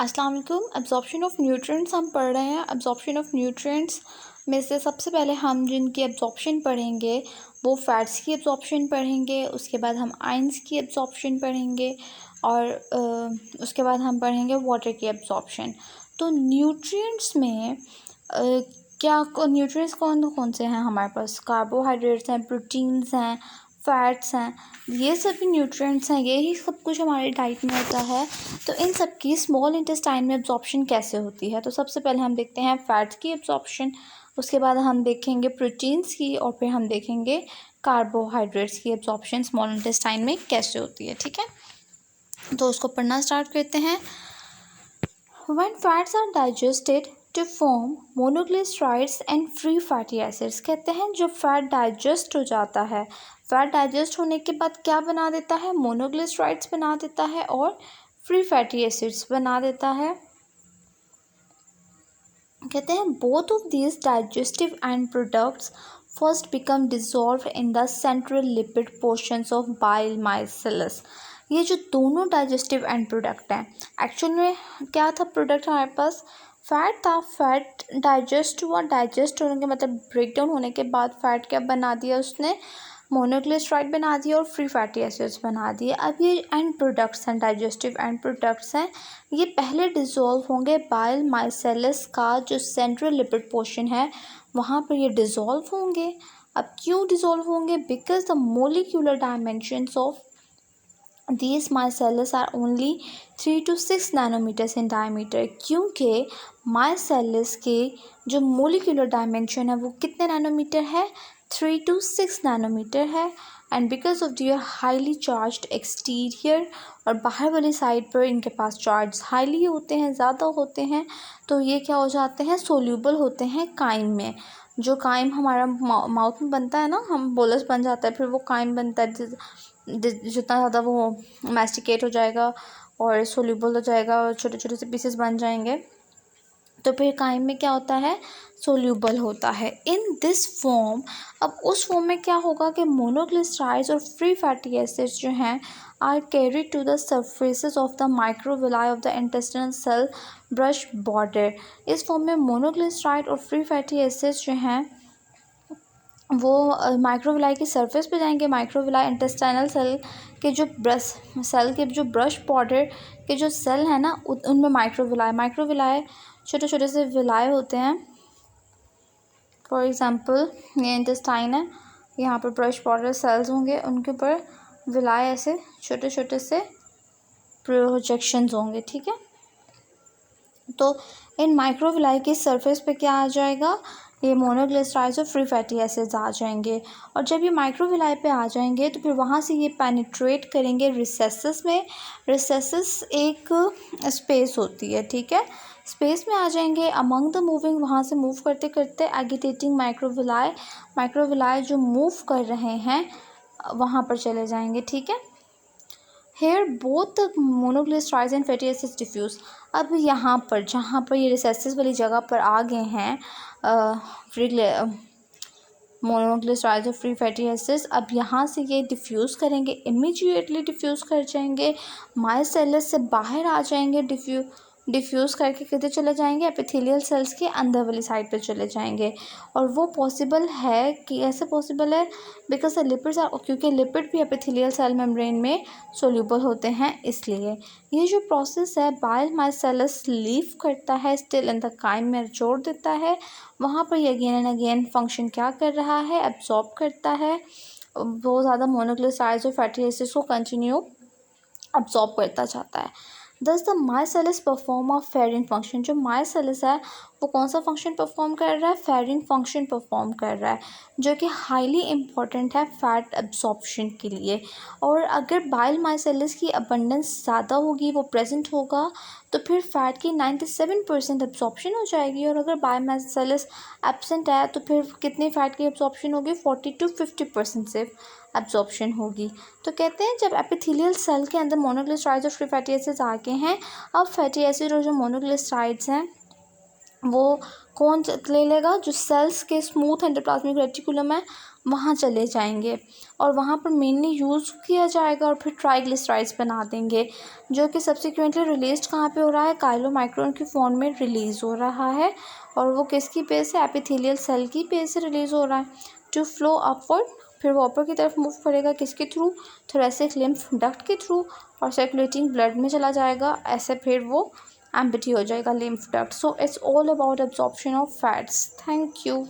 अस्सलाम वालेकुम। Absorption of nutrients हम पढ़ रहे हैं। एब्जॉर्प्शन ऑफ न्यूट्रिएंट्स में से सबसे पहले हम जिनकी एब्जॉर्प्शन पढ़ेंगे वो फैट्स की एब्जॉर्प्शन पढ़ेंगे, उसके बाद हम आयंस की एब्जॉर्प्शन पढ़ेंगे और उसके बाद हम पढ़ेंगे वाटर की एब्जॉर्प्शन। तो न्यूट्रिएंट्स में क्या न्यूट्रिएंट्स कौन कौन से हैं हमारे पास? कार्बोहाइड्रेट्स हैं, प्रोटीन्स हैं, फैट्स हैं, ये सभी न्यूट्रिएंट्स हैं, यही सब कुछ हमारी डाइट में होता है। तो इन सब की स्मॉल इंटेस्टाइन में एब्जॉर्प्शन कैसे होती है? तो सबसे पहले हम देखते हैं फैट्स की एब्जॉर्प्शन, उसके बाद हम देखेंगे प्रोटीन्स की और फिर हम देखेंगे कार्बोहाइड्रेट्स की एब्जॉर्प्शन स्मॉल इंटेस्टाइन में कैसे होती है। ठीक है, तो उसको पढ़ना स्टार्ट करते हैं। When fats are digested to form monoglycerides and free fatty acids, कहते हैं जो फैट डाइजेस्ट हो जाता है, फैट डाइजेस्ट होने के बाद क्या बना देता है? मोनोग्लिसराइड्स बना देता है और फ्री फैटी एसिड्स बना देता है। कहते हैं both of these digestive end products first become dissolve in the central lipid portions of bile micelles. ये जो दोनों डाइजेस्टिव एंड प्रोडक्ट हैं, एक्चुअल में क्या था प्रोडक्ट हमारे पास? फैट था। फैट डाइजेस्ट हुआ, डाइजेस्ट होने के मतलब ब्रेकडाउन होने के बाद फैट क्या बना दिया उसने? मोनोग्लिसराइड बना दिया और फ्री फैटी एसिड्स बना दिए। अब ये एंड प्रोडक्ट्स हैं, डाइजेस्टिव एंड प्रोडक्ट्स हैं, ये पहले डिज़ोल्व होंगे बाइल माइसेलस का जो सेंट्रल लिपिड पोर्शन है वहाँ पर ये डिज़ोल्व होंगे। अब क्यों डिज़ोल्व होंगे? Because the molecular dimensions of these micelles are only 3 to 6 nanometers in diameter, क्योंकि माइसेल्स के जो मोलिकुलर डायमेंशन है वो कितने नैनोमीटर है? 3 to 6 नैनोमीटर है। And because of their highly charged exterior, और बाहर वाली साइड पर इनके पास चार्ज हाईली होते हैं, ज़्यादा होते हैं, तो ये क्या हो जाते हैं? सोल्यूबल होते हैं काइम में। जो काइम हमारा माउथ में बनता है ना, हम बोलस बन जाता है, फिर वो काइम बनता है, जितना ज़्यादा वो मैस्टिकेट हो जाएगा और सोल्यूबल हो जाएगा और छोटे छोटे से पीसेस बन जाएंगे, तो फिर काइम में क्या होता है? सोल्यूबल होता है इन दिस फॉर्म। अब उस फॉर्म में क्या होगा कि मोनोग्लिसराइड्स और फ्री फैटी एसिड्स जो हैं are carried to the surfaces of the microvilli of the intestinal cell brush border. इस फॉर्म में मोनोग्लिसराइड और फ्री फैटी एसिड्स जो हैं वो माइक्रोविलाई की सरफेस पे जाएंगे। माइक्रोविलाई इंटेस्टाइनल सेल के जो ब्रश बॉर्डर के जो सेल है ना, उनमें माइक्रोविलाई छोटे छोटे से विलाय होते हैं। फॉर एग्जांपल ये इंटेस्टाइन है, यहाँ पर ब्रश बॉर्डर सेल्स होंगे, उनके ऊपर विलाय ऐसे छोटे छोटे से प्रोजेक्शंस होंगे। ठीक है, तो इन माइक्रोविलाई की सरफेस पे क्या आ जाएगा? ये मोनोग्लिसराइड्स और फ्री फैटी एसिड्स आ जाएंगे। और जब ये माइक्रोविलाई पे आ जाएंगे तो फिर वहाँ से ये पेनिट्रेट करेंगे रिसेसेस में। रिसेसेस एक स्पेस होती है, ठीक है, स्पेस में आ जाएंगे अमंग द मूविंग। वहाँ से मूव करते करते एगिटेटिंग माइक्रोविलाई जो मूव कर रहे हैं वहाँ पर चले जाएंगे। ठीक है, here both monoglycerides and fatty acids diffuse. अब यहाँ पर जहाँ पर ये रिसेसिस वाली जगह पर आ गए हैं फ्री मोनोग्लिसराइड्स और फ्री फैटी एसिड्स, अब यहाँ से ये डिफ्यूज़ करेंगे, इमीडिएटली डिफ्यूज़ कर जाएंगे, माइसेलस से बाहर आ जाएंगे, डिफ्यूज़ करके किधर चले जाएंगे? एपिथेलियल सेल्स के अंदर वाली साइड पे चले जाएंगे। और वो पॉसिबल है कि ऐसे पॉसिबल है बिकॉज द लिपिड्स आर, क्योंकि लिपिड भी एपिथेलियल सेल मेम्ब्रेन में सोल्यूबल होते हैं, इसलिए ये जो प्रोसेस है बाइल माइसेलस लीव करता है, स्टिल इन द काइम में जोड़ देता है। वहाँ पर ये अगेन एंड अगेन फंक्शन क्या कर रहा है? एब्जॉर्ब करता है, बहुत ज़्यादा मोनोग्लिसराइड्स और फैटी एसिड्स को कंटिन्यू अब्जॉर्ब करता जाता है। दस द माइसेलस परफॉर्म अ फेरिंग फंक्शन। जो माइसेलस है वो कौन सा फंक्शन परफॉर्म कर रहा है? फेरिंग फंक्शन परफॉर्म कर रहा है, जो कि हाईली इम्पॉर्टेंट है फैट एब्जॉर्प्शन के लिए। और अगर बाइल माइसेलस की अबंडेंस ज़्यादा होगी, वो प्रेजेंट होगा, तो फिर फैट की 97% एब्जॉर्प्शन हो जाएगी। और अगर बाइल माइसेलस एब्सेंट है तो फिर कितनी फ़ैट की एब्जॉर्प्शन होगी? 40 to 50% से एब्जॉर्प्शन होगी। तो कहते हैं जब एपिथेलियल सेल के अंदर मोनोग्लिसराइड्स और फ्री फैटी एसिड्स आ गए हैं, अब फैटी एसिड और जो मोनोग्लिसराइड्स हैं वो कौन ले लेगा, जो सेल्स के स्मूथ एंडोप्लाज्मिक रेटिकुलम है वहाँ चले जाएंगे और वहाँ पर मेनली यूज़ किया जाएगा और फिर ट्राइग्लिसराइड्स बना देंगे, जो कि सब्सिक्वेंटली रिलीज कहाँ पे हो रहा है, काइलोमाइक्रोन की फॉर्म में रिलीज़ हो रहा है। और वो किसकी बेस से, एपिथेलियल सेल की बेस से रिलीज़ हो रहा है टू फ्लो अपवर्ड। फिर वो ऊपर की तरफ मूव करेगा किसके थ्रू, थोरेसिक लिम्फ डक्ट के थ्रू, और सर्कुलेटिंग ब्लड में चला जाएगा, ऐसे फिर वो एम्प्टी हो जाएगा lymph duct. So it's all about absorption of fats. Thank you.